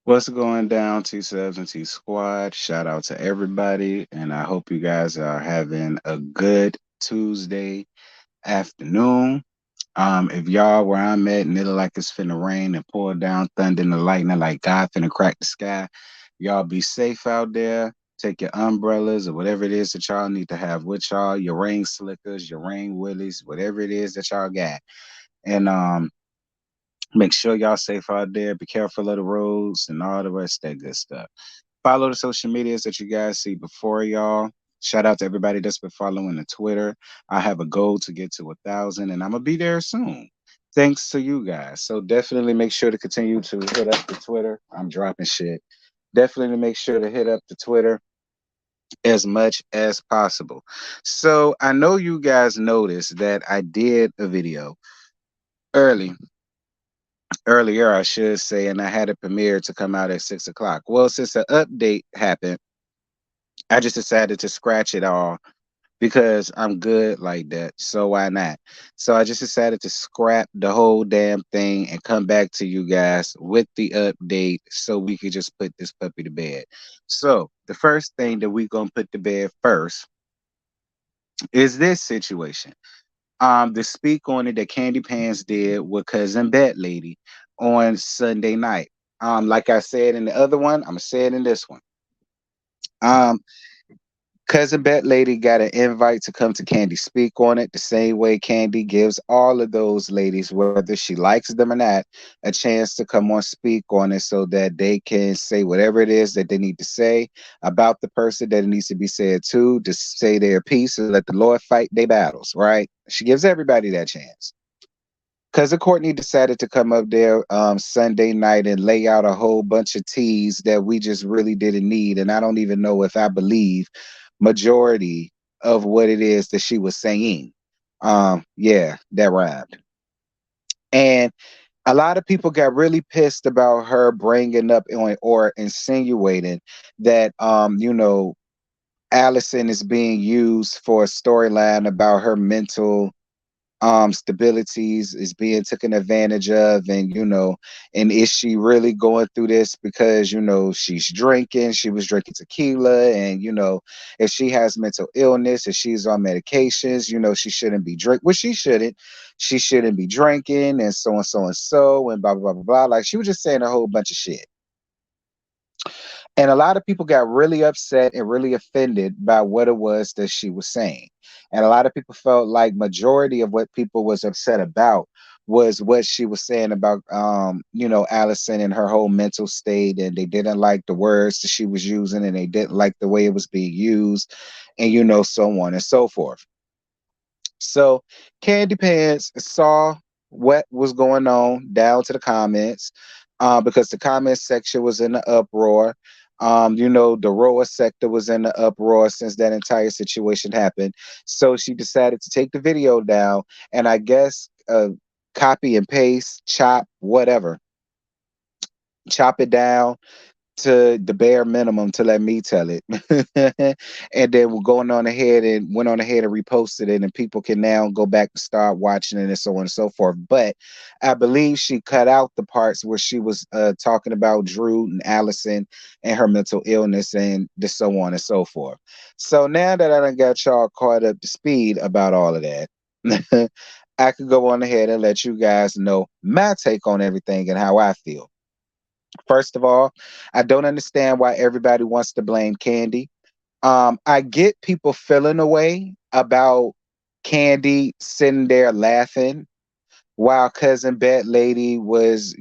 What's going down, T Subs and T Squad? Shout out to everybody, and I hope you guys are having a good Tuesday afternoon. If y'all where I'm at and it look like it's finna rain and pour down thunder and the lightning like God finna crack the sky, y'all be safe out there. Take your umbrellas or whatever it is that y'all need to have with y'all, your rain slickers, your rain willies, whatever it is that y'all got. And make sure y'all safe out there. Be careful of the roads and all the rest of that good stuff. Follow the social medias that you guys see before y'all. Shout out to everybody that's been following the Twitter. I have a goal to get to 1,000, and I'm gonna be there soon. Thanks to you guys. So definitely make sure to continue to hit up the Twitter. I'm dropping shit. Definitely make sure to hit up the Twitter as much as possible. So I know you guys noticed that I did a video early earlier, I should say, and I had a premiere to come out at 6 o'clock. Well, since the update happened, I just decided to scratch it all because I'm good like that. So why not? So I just decided to scrap the whole damn thing and come back to you guys with the update so we could just put this puppy to bed. So the first thing that we gonna put to bed first is this situation. The speak on it that KandiPants did with CousinBATLady on Sunday night. Like I said in the other one, I'm gonna say it in this one. Um, CousinBATLady got an invite to come to Candy speak on it the same way Candy gives all of those ladies, whether she likes them or not, a chance to come on speak on it so that they can say whatever it is that they need to say about the person that it needs to be said to say their piece and let the Lord fight their battles, right? She gives everybody that chance. Cousin Courtney decided to come up there Sunday night and lay out a whole bunch of teas that we just really didn't need. And I don't even know if I believe majority of what it is that she was saying. Yeah, that rhymed. And a lot of people got really pissed about her bringing up or insinuating that, Allison is being used for a storyline about her mental stabilities is being taken advantage of, and and is she really going through this because she's drinking, she was drinking tequila, and if she has mental illness, if she's on medications, she shouldn't be drink, well, she shouldn't be drinking, and so and so and so and blah blah blah blah blah. Like, she was just saying a whole bunch of shit. And a lot of people got really upset and really offended by what it was that she was saying. And a lot of people felt like majority of what people was upset about was what she was saying about Allison and her whole mental state, and they didn't like the words that she was using, and they didn't like the way it was being used, and so on and so forth. So KandiPants saw what was going on down to the comments, because the comment section was in the uproar. The RHOA sector was in the uproar since that entire situation happened. So she decided to take the video down and I guess copy and paste, chop, whatever, chop it down to the bare minimum to let me tell it. And then we're going on ahead and went on ahead and reposted it, and people can now go back to start watching it and so on and so forth. But I believe she cut out the parts where she was talking about Drew and Allison and her mental illness and the so on and so forth. So now that I done got y'all caught up to speed about all of that, I could go on ahead and let you guys know my take on everything and how I feel. First of all, I don't understand why everybody wants to blame Candy. I get people feeling a way about Candy sitting there laughing while CousinBATLady was,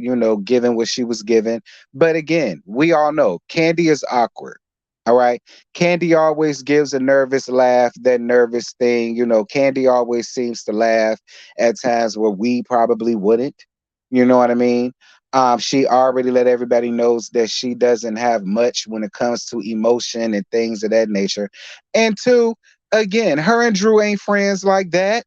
giving what she was giving. But again, we all know Candy is awkward. All right. Candy always gives a nervous laugh, that nervous thing. Candy always seems to laugh at times where we probably wouldn't. You know what I mean? She already let everybody knows that she doesn't have much when it comes to emotion and things of that nature. And two, again, her and Drew ain't friends like that.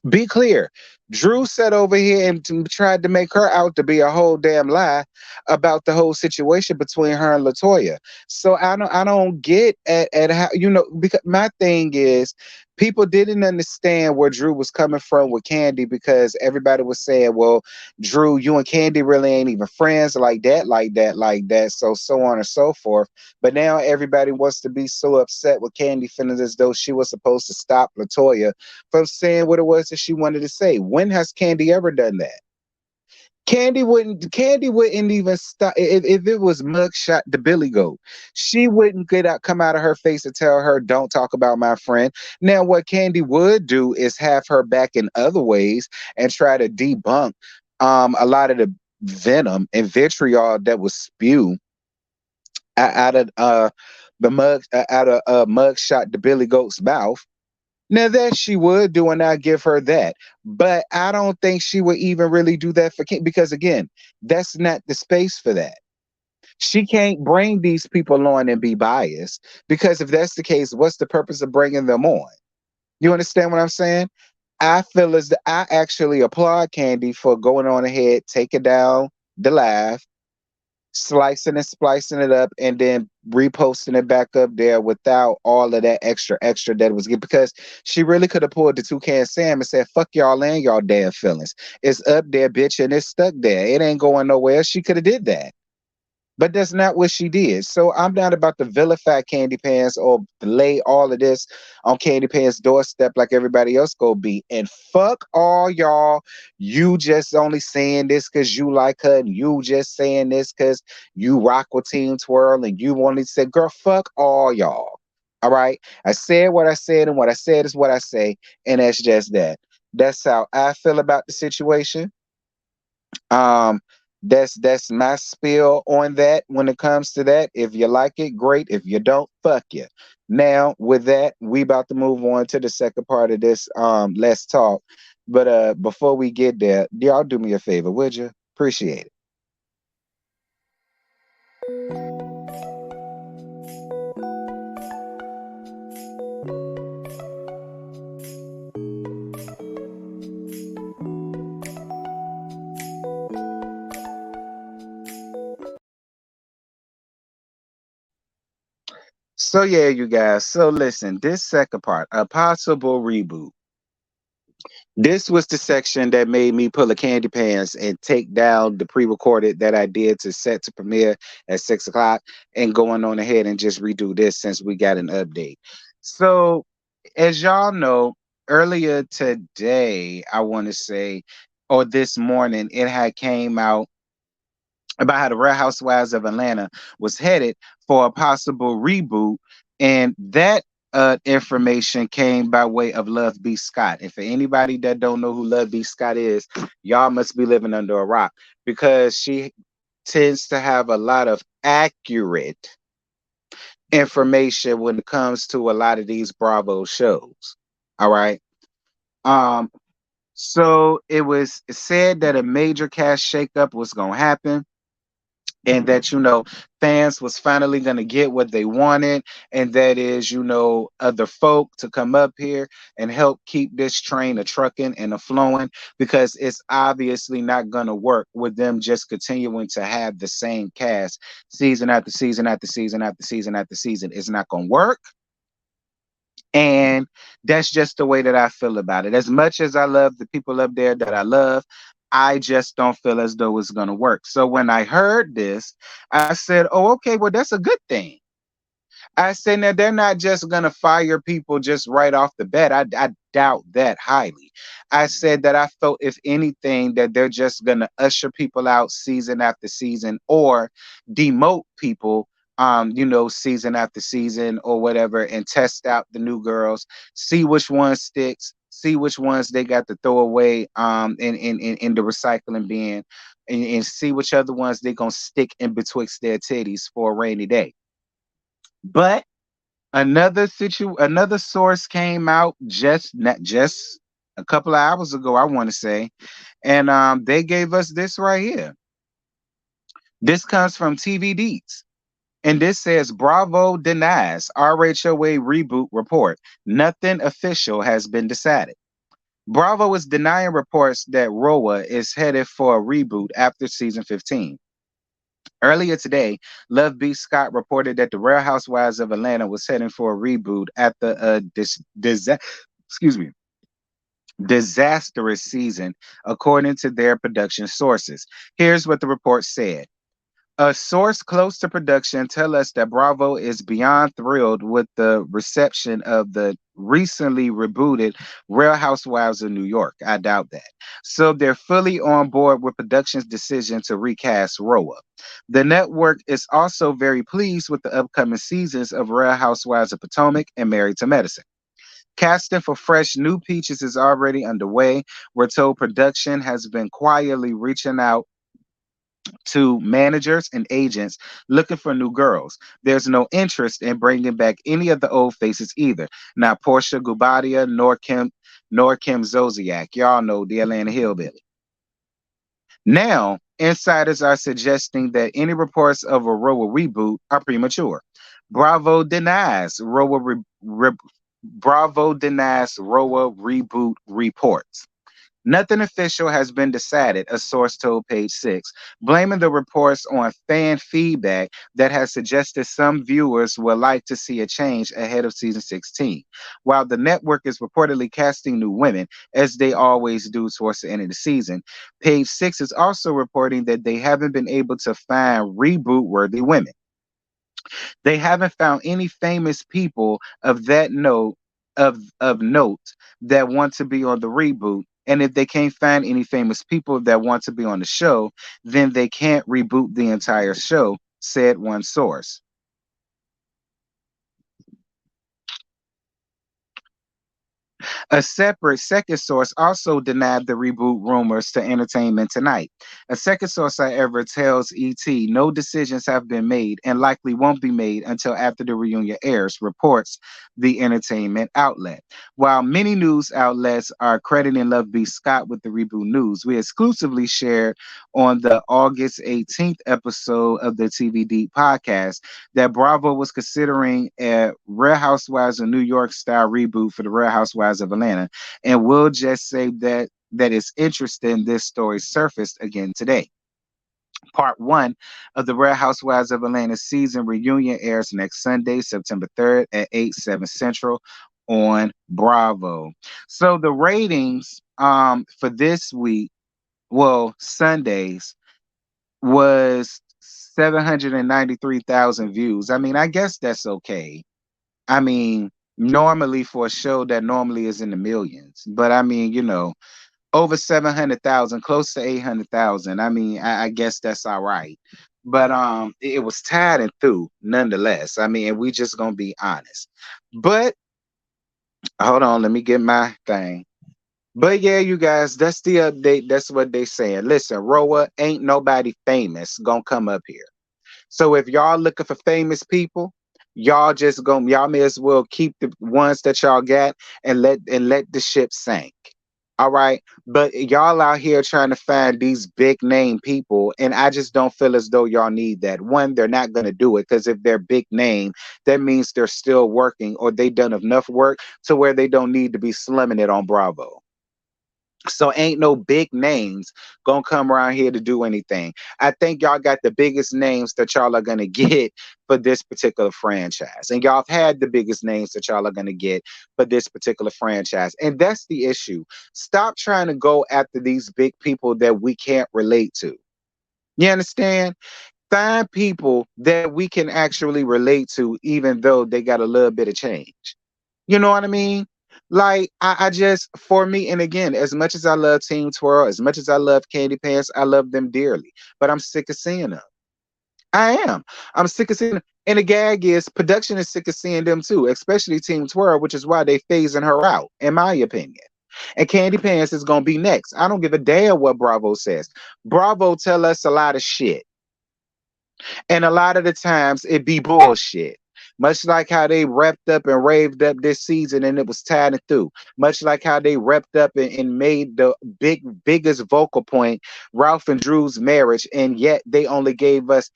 Be clear. Drew sat over here and tried to make her out to be a whole damn lie about the whole situation between her and Latoya. So I don't get at how, because my thing is, People didn't understand where Drew was coming from with Kandi because everybody was saying, well, Drew, you and Kandi really ain't even friends like that, like that, like that. So on and so forth. But now everybody wants to be so upset with Kandi, feeling as though she was supposed to stop Latoya from saying what it was that she wanted to say. When has Kandi ever done that? Candy wouldn't even stop if it was mugshot the Billy Goat. She wouldn't come out of her face and tell her, don't talk about my friend. Now, what Candy would do is have her back in other ways and try to debunk a lot of the venom and vitriol that was spewed out of mugshot the Billy Goat's mouth. Now that she would do, and I give her that. But I don't think she would even really do that for King because again, that's not the space for that. She can't bring these people on and be biased because if that's the case, what's the purpose of bringing them on? You understand what I'm saying? I feel as I actually applaud Kandi for going on ahead, taking down the live, slicing and splicing it up and then reposting it back up there without all of that extra that was good because she really could have pulled the Toucan Sam and said fuck y'all and y'all damn feelings. It's up there, bitch, and it's stuck there. It ain't going nowhere. She could have did that. But that's not what she did. So I'm not about to vilify KandiPants or lay all of this on KandiPants' doorstep like everybody else go be. And fuck all y'all. You just only saying this because you like her, and you just saying this because you rock with Team Twirl, and you only said, girl, fuck all y'all. All right. I said what I said, and what I said is what I say, and that's just that. That's how I feel about the situation. Um, that's my spiel on that when it comes to that. If you like it, great. If you don't, fuck you. Now, with that, we about to move on to the second part of this. Let's talk. But before we get there, y'all do me a favor, would you? Appreciate it. So yeah, you guys. So listen, this second part, a possible reboot. This was the section that made me pull a KandiPants and take down the pre-recorded that I did to set to premiere at 6 o'clock and going on ahead and just redo this since we got an update. So as y'all know, earlier today, I want to say, or this morning, it had came out about how the Real Housewives of Atlanta was headed for a possible reboot, and that information came by way of Love B. Scott. And for anybody that don't know who Love B. Scott is, y'all must be living under a rock because she tends to have a lot of accurate information when it comes to a lot of these Bravo shows. All right. Um, so it was said that a major cast shakeup was gonna happen and that fans was finally going to get what they wanted, and that is other folk to come up here and help keep this train a trucking and a flowing, because it's obviously not going to work with them just continuing to have the same cast season after season after season after season after season. It's not going to work. And that's just the way that I feel about it. As much as I love the people up there that I love, I just don't feel as though it's going to work. So when I heard this, I said, oh, okay, well, that's a good thing. I said, now they're not just going to fire people just right off the bat. I doubt that highly. I said that I felt, if anything, that they're just going to usher people out season after season or demote people, season after season or whatever, and test out the new girls, see which one sticks, see which ones they got to throw away in the recycling bin, and see which other ones they're going to stick in betwixt their titties for a rainy day. But another source came out just a couple of hours ago, I want to say, and they gave us this right here. This comes from TVDs, and this says Bravo denies RHOA reboot report. Nothing official has been decided. Bravo is denying reports that RHOA is headed for a reboot after season 15. Earlier today, Love B. Scott reported that the Real Housewives of Atlanta was heading for a reboot at the excuse me, disastrous season, according to their production sources. Here's what the report said. A source close to production tell us that Bravo is beyond thrilled with the reception of the recently rebooted Real Housewives of New York. I doubt that. So they're fully on board with production's decision to recast RHOA. The network is also very pleased with the upcoming seasons of Real Housewives of Potomac and Married to Medicine. Casting for fresh new peaches is already underway. We're told production has been quietly reaching out to managers and agents looking for new girls. There's no interest in bringing back any of the old faces either. Not Portia Gubadia nor Kim Zolciak. Y'all know the Atlanta hillbilly. Now, insiders are suggesting that any reports of a RHOA reboot are premature. Bravo denies RHOA Bravo denies RHOA reboot reports. Nothing official has been decided, a source told Page Six, blaming the reports on fan feedback that has suggested some viewers would like to see a change ahead of season 16. While the network is reportedly casting new women, as they always do towards the end of the season, Page Six is also reporting that they haven't been able to find reboot worthy women. They haven't found any famous people of that note of note that want to be on the reboot. And if they can't find any famous people that want to be on the show, then they can't reboot the entire show, said one source. A separate second source also denied the reboot rumors to Entertainment Tonight. A second source, however, tells ET no decisions have been made and likely won't be made until after the reunion airs, reports the entertainment outlet. While many news outlets are crediting Love B. Scott with the reboot news, we exclusively shared on the August 18th episode of the TVD podcast that Bravo was considering a Real Housewives of New York style reboot for the Real Housewives of Atlanta. And we'll just say that it's interesting this story surfaced again today. Part one of the Real Housewives of Atlanta season reunion airs next Sunday, September 3rd at 8/7 Central on Bravo. So the ratings for this week, well, Sundays, was 793,000 views. I mean, I guess that's okay. I mean, normally for a show that normally is in the millions, but I mean, over 700,000, close to 800,000. I mean, I guess that's all right. But it was tied and through nonetheless. I mean, and we just gonna be honest. But hold on, let me get my thing. But yeah, you guys, that's the update. That's what they saying. Listen, RHOA ain't nobody famous gonna come up here. So if y'all looking for famous people, y'all may as well keep the ones that y'all got and let the ship sink. All right. But y'all out here trying to find these big name people, and I just don't feel as though y'all need that. One, they're not gonna do it because if they're big name, that means they're still working or they done enough work to where they don't need to be slumming it on Bravo. So ain't no big names gonna come around here to do anything. I think y'all got the biggest names that y'all are gonna get for this particular franchise. And y'all have had the biggest names that y'all are gonna get for this particular franchise. And that's the issue. Stop trying to go after these big people that we can't relate to. You understand? Find people that we can actually relate to, even though they got a little bit of change. You know what I mean? Like I just for me, and again, as much as I love Team Twirl, as much as I love KandiPants, I love them dearly. But I'm sick of seeing them. I am. I'm sick of seeing them. And the gag is production is sick of seeing them too, especially Team Twirl, which is why they phasing her out, in my opinion. And KandiPants is gonna be next. I don't give a damn what Bravo says. Bravo tell us a lot of shit. And a lot of the times it be bullshit. Much like how they repped up and raved up this season and it was tied and through. Much like how they repped up and made the biggest vocal point, Ralph and Drew's marriage, and yet they only gave us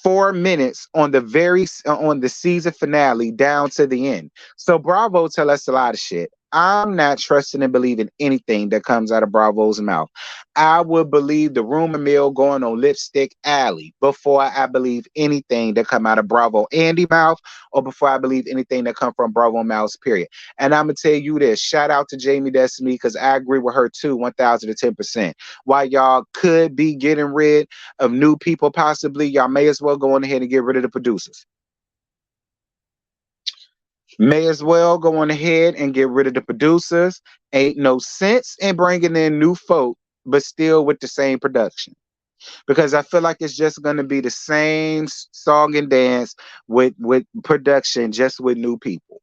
4 minutes on the season finale down to the end. So Bravo tell us a lot of shit. I'm not trusting and believing anything that comes out of Bravo's mouth. I would believe the rumor mill going on Lipstick Alley before I believe anything that come out of Bravo Andy mouth, or before I believe anything that come from Bravo mouth, period. And I'm gonna tell you this: shout out to Jamie Destiny, because I agree with her too, 1,010%. While y'all could be getting rid of new people, possibly, y'all may as well go on ahead and get rid of the producers. May as well go on ahead and get rid of the producers. Ain't no sense in bringing in new folk, but still with the same production. Because I feel like it's just going to be the same song and dance with production, just with new people.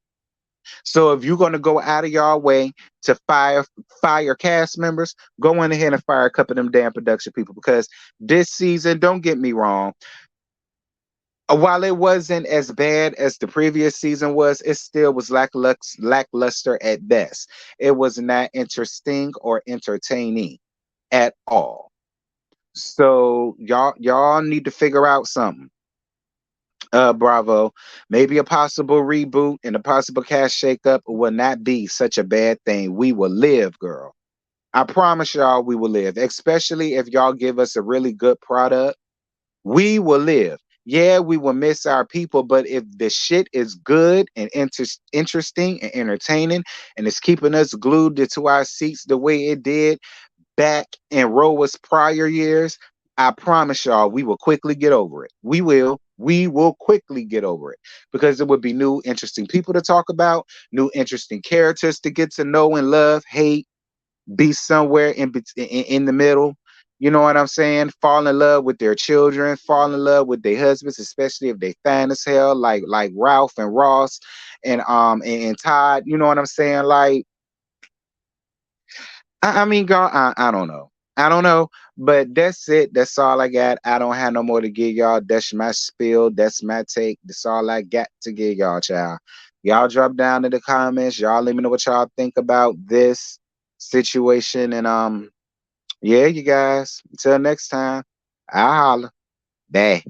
So if you're going to go out of your way to fire cast members, go on ahead and fire a couple of them damn production people. Because this season, don't get me wrong, while it wasn't as bad as the previous season was, it still was lackluster at best. It was not interesting or entertaining at all. So y'all need to figure out something. Bravo. Maybe a possible reboot and a possible cast shakeup will not be such a bad thing. We will live, girl. I promise y'all we will live, especially if y'all give us a really good product. We will live. Yeah, we will miss our people, but if the shit is good and interesting and entertaining, and it's keeping us glued to our seats the way it did back in RHOA's prior years, I promise y'all we will quickly get over it. We will. We will quickly get over it, because there would be new, interesting people to talk about, new, interesting characters to get to know and love, hate, be somewhere in the middle. You know what I'm saying? Fall in love with their children, fall in love with their husbands, especially if they fine as hell, like Ralph and Ross and Todd. You know what I'm saying? Like, I mean, girl, I don't know. I don't know, but that's it. That's all I got. I don't have no more to give y'all. That's my spiel. That's my take. That's all I got to give y'all, child. Y'all drop down in the comments. Y'all let me know what y'all think about this situation. And yeah, you guys. Until next time, I'll holla. Bye.